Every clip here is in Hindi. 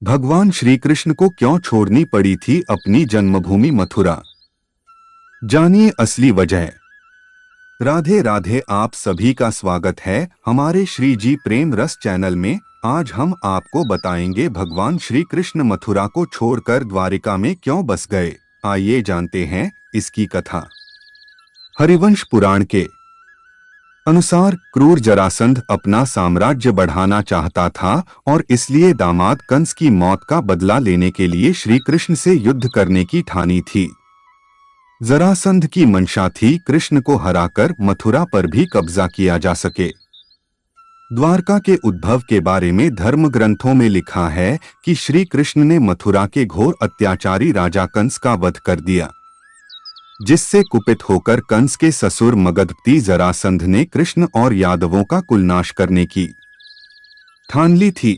भगवान श्री कृष्ण को क्यों छोड़नी पड़ी थी अपनी जन्मभूमि मथुरा? जानिए असली वजह। राधे राधे, आप सभी का स्वागत है हमारे श्री जी प्रेम रस चैनल में। आज हम आपको बताएंगे भगवान श्री कृष्ण मथुरा को छोड़कर द्वारिका में क्यों बस गए। आइए जानते हैं इसकी कथा। हरिवंश पुराण के अनुसार क्रूर जरासंध अपना साम्राज्य बढ़ाना चाहता था और इसलिए दामाद कंस की मौत का बदला लेने के लिए श्री कृष्ण से युद्ध करने की ठानी थी। जरासंध की मंशा थी कृष्ण को हराकर मथुरा पर भी कब्जा किया जा सके। द्वारका के उद्भव के बारे में धर्म ग्रंथों में लिखा है कि श्री कृष्ण ने मथुरा के घोर अत्याचारी राजा कंस का वध कर दिया, जिससे कुपित होकर कंस के ससुर मगधपति जरासंध ने कृष्ण और यादवों का कुलनाश करने की ठान ली थी।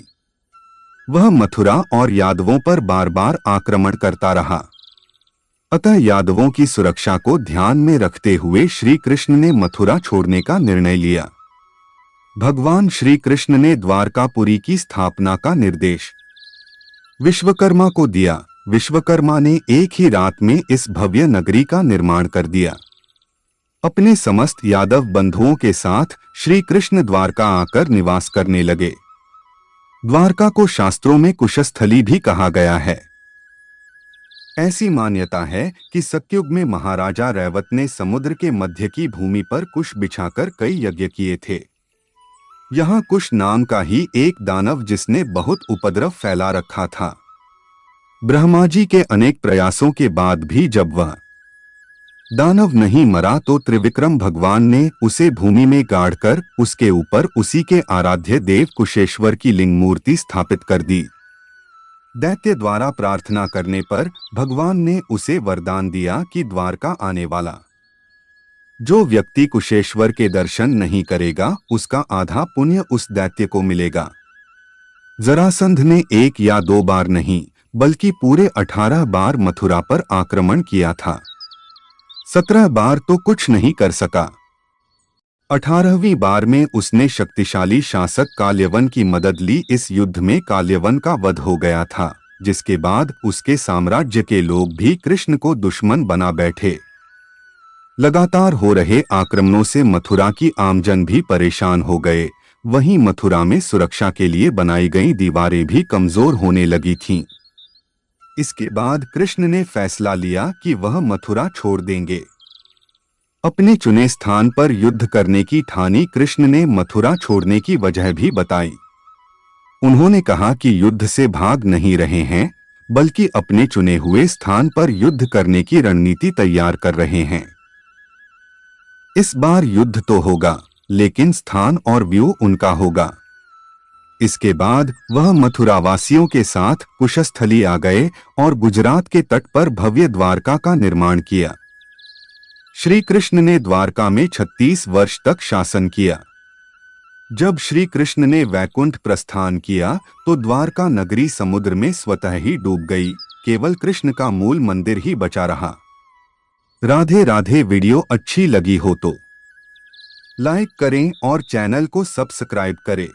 वह मथुरा और यादवों पर बार बार आक्रमण करता रहा। अतः यादवों की सुरक्षा को ध्यान में रखते हुए श्री कृष्ण ने मथुरा छोड़ने का निर्णय लिया। भगवान श्री कृष्ण ने द्वारकापुरी की स्थापना का निर्देश विश्वकर्मा को दिया। विश्वकर्मा ने एक ही रात में इस भव्य नगरी का निर्माण कर दिया। अपने समस्त यादव बंधुओं के साथ श्री कृष्ण द्वारका आकर निवास करने लगे। द्वारका को शास्त्रों में कुशस्थली भी कहा गया है। ऐसी मान्यता है कि सतयुग में महाराजा रैवत ने समुद्र के मध्य की भूमि पर कुश बिछाकर कई यज्ञ किए थे। यहाँ कुश नाम का ही एक दानव जिसने बहुत उपद्रव फैला रखा था। ब्रह्मा जी के अनेक प्रयासों के बाद भी जब वह दानव नहीं मरा तो त्रिविक्रम भगवान ने उसे भूमि में गाड़कर उसके ऊपर उसी के आराध्य देव कुशेश्वर की लिंग मूर्ति स्थापित कर दी। दैत्य द्वारा प्रार्थना करने पर भगवान ने उसे वरदान दिया कि द्वारका आने वाला जो व्यक्ति कुशेश्वर के दर्शन नहीं करेगा उसका आधा पुण्य उस दैत्य को मिलेगा। जरासंध ने एक या दो बार नहीं बल्कि पूरे 18 बार मथुरा पर आक्रमण किया था। 17 बार तो कुछ नहीं कर सका। 18वीं बार में उसने शक्तिशाली शासक काल्यवन की मदद ली। इस युद्ध में काल्यवन का वध हो गया था, जिसके बाद उसके साम्राज्य के लोग भी कृष्ण को दुश्मन बना बैठे। लगातार हो रहे आक्रमणों से मथुरा की आमजन भी परेशान हो गए। वहीं मथुरा में सुरक्षा के लिए बनाई गई दीवारें भी कमजोर होने लगी थीं। इसके बाद कृष्ण ने फैसला लिया कि वह मथुरा छोड़ देंगे। अपने चुने स्थान पर युद्ध करने की ठानी कृष्ण ने मथुरा छोड़ने की वजह भी बताई। उन्होंने कहा कि युद्ध से भाग नहीं रहे हैं, बल्कि अपने चुने हुए स्थान पर युद्ध करने की रणनीति तैयार कर रहे हैं। इस बार युद्ध तो होगा, लेकिन स्थान और व्यू उनका होगा। इसके बाद वह मथुरावासियों के साथ कुशस्थली आ गए और गुजरात के तट पर भव्य द्वारका का निर्माण किया। श्री कृष्ण ने द्वारका में 36 वर्ष तक शासन किया। जब श्री कृष्ण ने वैकुंठ प्रस्थान किया तो द्वारका नगरी समुद्र में स्वतः ही डूब गई। केवल कृष्ण का मूल मंदिर ही बचा रहा। राधे राधे। वीडियो अच्छी लगी हो तो लाइक करें और चैनल को सब्सक्राइब करें।